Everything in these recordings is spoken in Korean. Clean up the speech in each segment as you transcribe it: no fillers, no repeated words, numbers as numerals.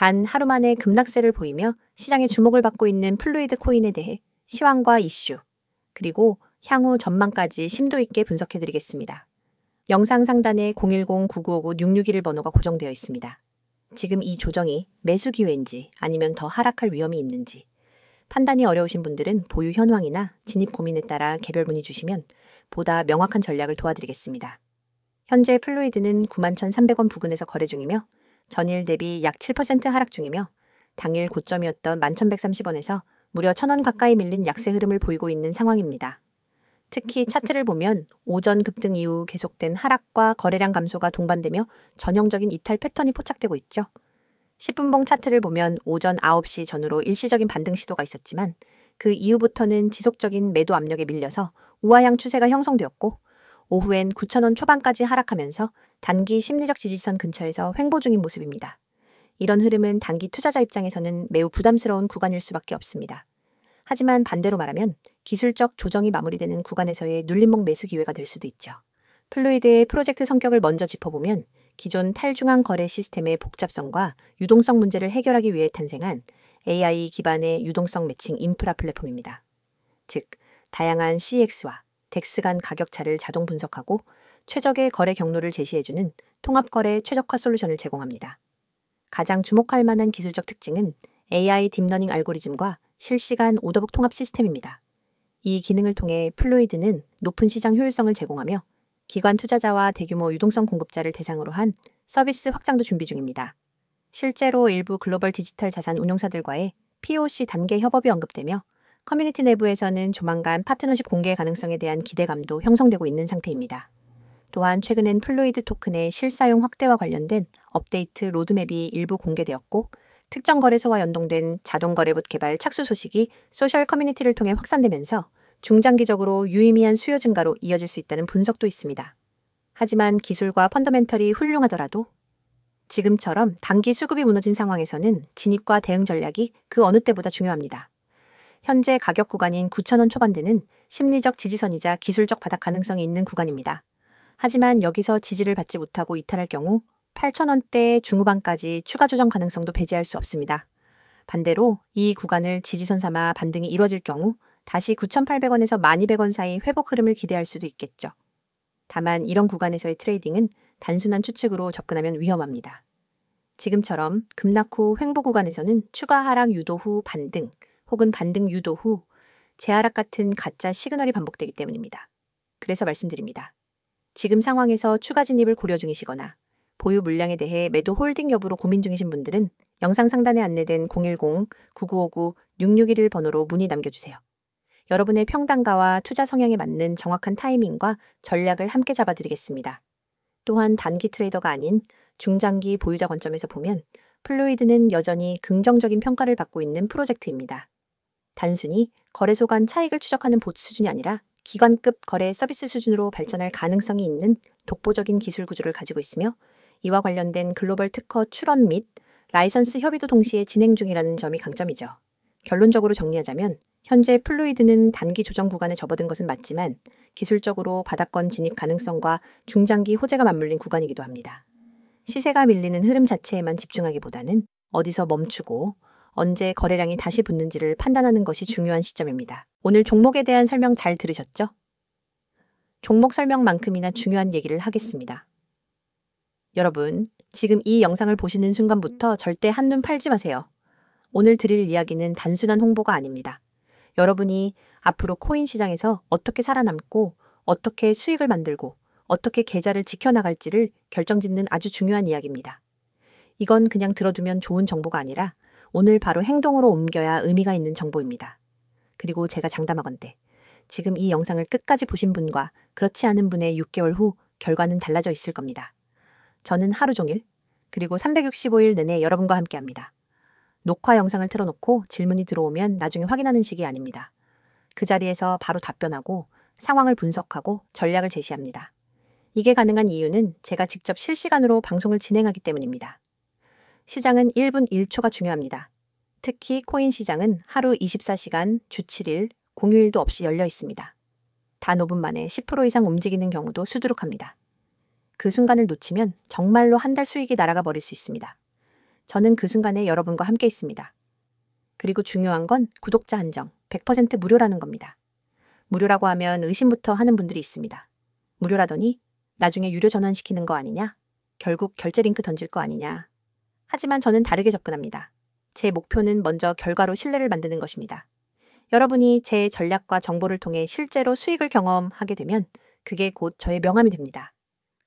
단 하루 만에 급락세를 보이며 시장에 주목을 받고 있는 플루이드 코인에 대해 시황과 이슈, 그리고 향후 전망까지 심도 있게 분석해드리겠습니다. 영상 상단에 010-9959-661 번호가 고정되어 있습니다. 지금 이 조정이 매수 기회인지 아니면 더 하락할 위험이 있는지 판단이 어려우신 분들은 보유 현황이나 진입 고민에 따라 개별 문의 주시면 보다 명확한 전략을 도와드리겠습니다. 현재 플루이드는 91,300원 부근에서 거래 중이며 전일 대비 약 7% 하락 중이며 당일 고점이었던 11,130원에서 무려 1,000원 가까이 밀린 약세 흐름을 보이고 있는 상황입니다. 특히 차트를 보면 오전 급등 이후 계속된 하락과 거래량 감소가 동반되며 전형적인 이탈 패턴이 포착되고 있죠. 10분봉 차트를 보면 오전 9시 전후로 일시적인 반등 시도가 있었지만 그 이후부터는 지속적인 매도 압력에 밀려서 우하향 추세가 형성되었고 오후엔 9,000원 초반까지 하락하면서 단기 심리적 지지선 근처에서 횡보 중인 모습입니다. 이런 흐름은 단기 투자자 입장에서는 매우 부담스러운 구간일 수밖에 없습니다. 하지만 반대로 말하면 기술적 조정이 마무리되는 구간에서의 눌림목 매수 기회가 될 수도 있죠. 플루이드의 프로젝트 성격을 먼저 짚어보면 기존 탈중앙 거래 시스템의 복잡성과 유동성 문제를 해결하기 위해 탄생한 AI 기반의 유동성 매칭 인프라 플랫폼입니다. 즉, 다양한 CX와 덱스 간 가격 차를 자동 분석하고 최적의 거래 경로를 제시해주는 통합거래 최적화 솔루션을 제공합니다. 가장 주목할 만한 기술적 특징은 AI 딥러닝 알고리즘과 실시간 오더북 통합 시스템입니다. 이 기능을 통해 플루이드는 높은 시장 효율성을 제공하며 기관 투자자와 대규모 유동성 공급자를 대상으로 한 서비스 확장도 준비 중입니다. 실제로 일부 글로벌 디지털 자산 운용사들과의 POC 단계 협업이 언급되며 커뮤니티 내부에서는 조만간 파트너십 공개 가능성에 대한 기대감도 형성되고 있는 상태입니다. 또한 최근엔 플루이드 토큰의 실사용 확대와 관련된 업데이트 로드맵이 일부 공개되었고 특정 거래소와 연동된 자동거래봇 개발 착수 소식이 소셜 커뮤니티를 통해 확산되면서 중장기적으로 유의미한 수요 증가로 이어질 수 있다는 분석도 있습니다. 하지만 기술과 펀더멘털이 훌륭하더라도 지금처럼 단기 수급이 무너진 상황에서는 진입과 대응 전략이 그 어느 때보다 중요합니다. 현재 가격 구간인 9,000원 초반대는 심리적 지지선이자 기술적 바닥 가능성이 있는 구간입니다. 하지만 여기서 지지를 받지 못하고 이탈할 경우 8,000원대 중후반까지 추가 조정 가능성도 배제할 수 없습니다. 반대로 이 구간을 지지선 삼아 반등이 이뤄질 경우 다시 9,800원에서 1,200원 사이 회복 흐름을 기대할 수도 있겠죠. 다만 이런 구간에서의 트레이딩은 단순한 추측으로 접근하면 위험합니다. 지금처럼 급락 후 횡보 구간에서는 추가 하락 유도 후 반등 혹은 반등 유도 후 재하락 같은 가짜 시그널이 반복되기 때문입니다. 그래서 말씀드립니다. 지금 상황에서 추가 진입을 고려 중이시거나 보유 물량에 대해 매도 홀딩 여부로 고민 중이신 분들은 영상 상단에 안내된 010-9959-6611 번호로 문의 남겨주세요. 여러분의 평단가와 투자 성향에 맞는 정확한 타이밍과 전략을 함께 잡아드리겠습니다. 또한 단기 트레이더가 아닌 중장기 보유자 관점에서 보면 플루이드는 여전히 긍정적인 평가를 받고 있는 프로젝트입니다. 단순히 거래소 간 차익을 추적하는 봇 수준이 아니라 기관급 거래 서비스 수준으로 발전할 가능성이 있는 독보적인 기술 구조를 가지고 있으며 이와 관련된 글로벌 특허 출원 및 라이선스 협의도 동시에 진행 중이라는 점이 강점이죠. 결론적으로 정리하자면 현재 플루이드는 단기 조정 구간에 접어든 것은 맞지만 기술적으로 바닥권 진입 가능성과 중장기 호재가 맞물린 구간이기도 합니다. 시세가 밀리는 흐름 자체에만 집중하기보다는 어디서 멈추고 언제 거래량이 다시 붙는지를 판단하는 것이 중요한 시점입니다. 오늘 종목에 대한 설명 잘 들으셨죠? 종목 설명만큼이나 중요한 얘기를 하겠습니다. 여러분, 지금 이 영상을 보시는 순간부터 절대 한눈 팔지 마세요. 오늘 드릴 이야기는 단순한 홍보가 아닙니다. 여러분이 앞으로 코인 시장에서 어떻게 살아남고 어떻게 수익을 만들고 어떻게 계좌를 지켜나갈지를 결정짓는 아주 중요한 이야기입니다. 이건 그냥 들어두면 좋은 정보가 아니라 오늘 바로 행동으로 옮겨야 의미가 있는 정보입니다. 그리고 제가 장담하건대 지금 이 영상을 끝까지 보신 분과 그렇지 않은 분의 6개월 후 결과는 달라져 있을 겁니다. 저는 하루 종일 그리고 365일 내내 여러분과 함께합니다. 녹화 영상을 틀어놓고 질문이 들어오면 나중에 확인하는 식이 아닙니다. 그 자리에서 바로 답변하고 상황을 분석하고 전략을 제시합니다. 이게 가능한 이유는 제가 직접 실시간으로 방송을 진행하기 때문입니다. 시장은 1분 1초가 중요합니다. 특히 코인 시장은 하루 24시간, 주 7일, 공휴일도 없이 열려 있습니다. 단 5분 만에 10% 이상 움직이는 경우도 수두룩합니다. 그 순간을 놓치면 정말로 한 달 수익이 날아가 버릴 수 있습니다. 저는 그 순간에 여러분과 함께 있습니다. 그리고 중요한 건 구독자 한정, 100% 무료라는 겁니다. 무료라고 하면 의심부터 하는 분들이 있습니다. 무료라더니 나중에 유료 전환시키는 거 아니냐? 결국 결제 링크 던질 거 아니냐? 하지만 저는 다르게 접근합니다. 제 목표는 먼저 결과로 신뢰를 만드는 것입니다. 여러분이 제 전략과 정보를 통해 실제로 수익을 경험하게 되면 그게 곧 저의 명함이 됩니다.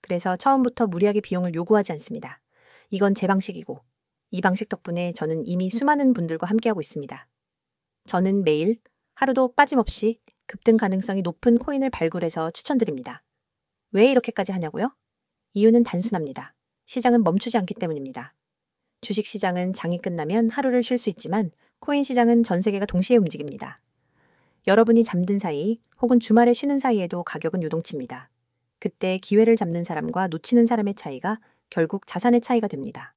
그래서 처음부터 무리하게 비용을 요구하지 않습니다. 이건 제 방식이고 이 방식 덕분에 저는 이미 수많은 분들과 함께하고 있습니다. 저는 매일 하루도 빠짐없이 급등 가능성이 높은 코인을 발굴해서 추천드립니다. 왜 이렇게까지 하냐고요? 이유는 단순합니다. 시장은 멈추지 않기 때문입니다. 주식시장은 장이 끝나면 하루를 쉴 수 있지만 코인 시장은 전 세계가 동시에 움직입니다. 여러분이 잠든 사이 혹은 주말에 쉬는 사이에도 가격은 요동칩니다. 그때 기회를 잡는 사람과 놓치는 사람의 차이가 결국 자산의 차이가 됩니다.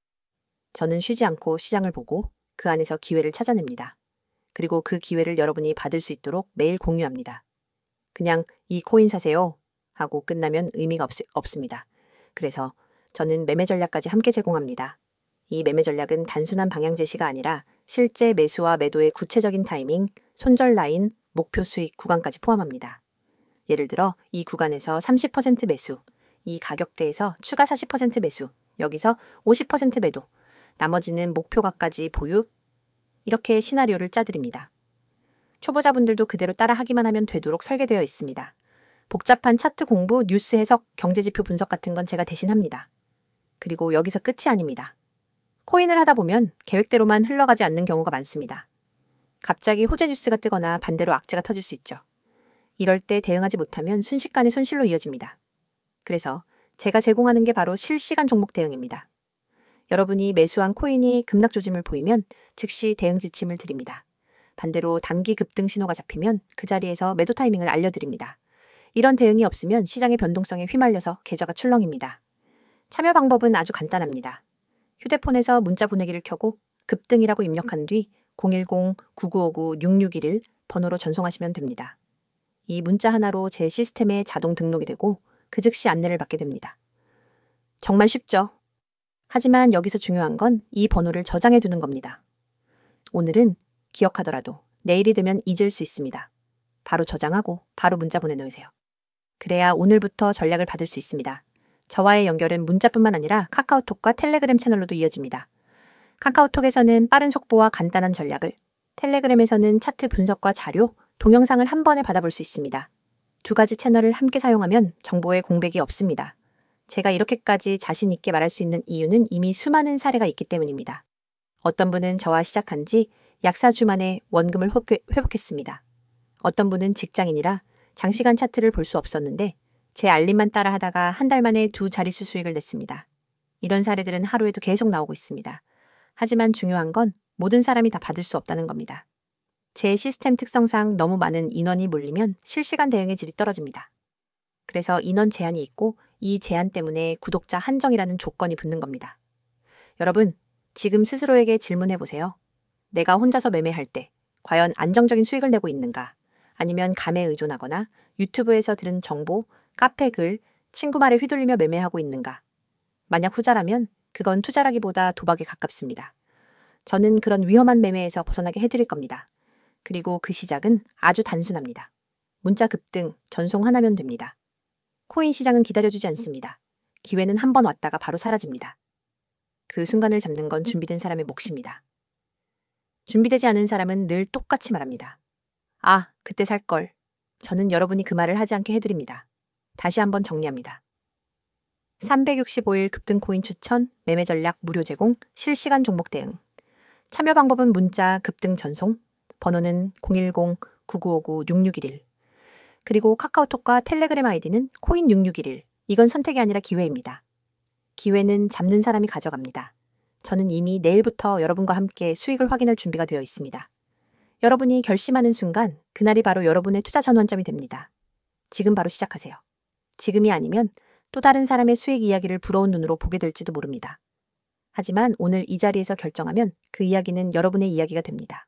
저는 쉬지 않고 시장을 보고 그 안에서 기회를 찾아냅니다. 그리고 그 기회를 여러분이 받을 수 있도록 매일 공유합니다. 그냥 이 코인 사세요 하고 끝나면 의미가 없습니다. 그래서 저는 매매 전략까지 함께 제공합니다. 이 매매 전략은 단순한 방향 제시가 아니라 실제 매수와 매도의 구체적인 타이밍, 손절 라인, 목표 수익 구간까지 포함합니다. 예를 들어 이 구간에서 30% 매수, 이 가격대에서 추가 40% 매수, 여기서 50% 매도, 나머지는 목표가까지 보유, 이렇게 시나리오를 짜드립니다. 초보자분들도 그대로 따라하기만 하면 되도록 설계되어 있습니다. 복잡한 차트 공부, 뉴스 해석, 경제지표 분석 같은 건 제가 대신 합니다. 그리고 여기서 끝이 아닙니다. 코인을 하다 보면 계획대로만 흘러가지 않는 경우가 많습니다. 갑자기 호재 뉴스가 뜨거나 반대로 악재가 터질 수 있죠. 이럴 때 대응하지 못하면 순식간에 손실로 이어집니다. 그래서 제가 제공하는 게 바로 실시간 종목 대응입니다. 여러분이 매수한 코인이 급락 조짐을 보이면 즉시 대응 지침을 드립니다. 반대로 단기 급등 신호가 잡히면 그 자리에서 매도 타이밍을 알려드립니다. 이런 대응이 없으면 시장의 변동성에 휘말려서 계좌가 출렁입니다. 참여 방법은 아주 간단합니다. 휴대폰에서 문자 보내기를 켜고 급등이라고 입력한 뒤 010-9959-6611 번호로 전송하시면 됩니다. 이 문자 하나로 제 시스템에 자동 등록이 되고 그 즉시 안내를 받게 됩니다. 정말 쉽죠? 하지만 여기서 중요한 건 이 번호를 저장해 두는 겁니다. 오늘은 기억하더라도 내일이 되면 잊을 수 있습니다. 바로 저장하고 바로 문자 보내놓으세요. 그래야 오늘부터 전략을 받을 수 있습니다. 저와의 연결은 문자뿐만 아니라 카카오톡과 텔레그램 채널로도 이어집니다. 카카오톡에서는 빠른 속보와 간단한 전략을, 텔레그램에서는 차트 분석과 자료, 동영상을 한 번에 받아볼 수 있습니다. 두 가지 채널을 함께 사용하면 정보의 공백이 없습니다. 제가 이렇게까지 자신 있게 말할 수 있는 이유는 이미 수많은 사례가 있기 때문입니다. 어떤 분은 저와 시작한 지 약 4주 만에 원금을 회복했습니다. 어떤 분은 직장인이라 장시간 차트를 볼 수 없었는데 제 알림만 따라 하다가 한 달 만에 2자릿수 수익을 냈습니다. 이런 사례들은 하루에도 계속 나오고 있습니다. 하지만 중요한 건 모든 사람이 다 받을 수 없다는 겁니다. 제 시스템 특성상 너무 많은 인원이 몰리면 실시간 대응의 질이 떨어집니다. 그래서 인원 제한이 있고 이 제한 때문에 구독자 한정이라는 조건이 붙는 겁니다. 여러분, 지금 스스로에게 질문해 보세요. 내가 혼자서 매매할 때 과연 안정적인 수익을 내고 있는가? 아니면 감에 의존하거나 유튜브에서 들은 정보, 카페 글, 친구 말에 휘둘리며 매매하고 있는가? 만약 후자라면 그건 투자라기보다 도박에 가깝습니다. 저는 그런 위험한 매매에서 벗어나게 해드릴 겁니다. 그리고 그 시작은 아주 단순합니다. 문자 급등, 전송 하나면 됩니다. 코인 시장은 기다려주지 않습니다. 기회는 한 번 왔다가 바로 사라집니다. 그 순간을 잡는 건 준비된 사람의 몫입니다. 준비되지 않은 사람은 늘 똑같이 말합니다. 아, 그때 살걸. 저는 여러분이 그 말을 하지 않게 해드립니다. 다시 한번 정리합니다. 365일 급등 코인 추천, 매매 전략 무료 제공, 실시간 종목 대응. 참여 방법은 문자 급등 전송, 번호는 010-9959-6611. 그리고 카카오톡과 텔레그램 아이디는 코인6611. 이건 선택이 아니라 기회입니다. 기회는 잡는 사람이 가져갑니다. 저는 이미 내일부터 여러분과 함께 수익을 확인할 준비가 되어 있습니다. 여러분이 결심하는 순간 그날이 바로 여러분의 투자 전환점이 됩니다. 지금 바로 시작하세요. 지금이 아니면 또 다른 사람의 수익 이야기를 부러운 눈으로 보게 될지도 모릅니다. 하지만 오늘 이 자리에서 결정하면 그 이야기는 여러분의 이야기가 됩니다.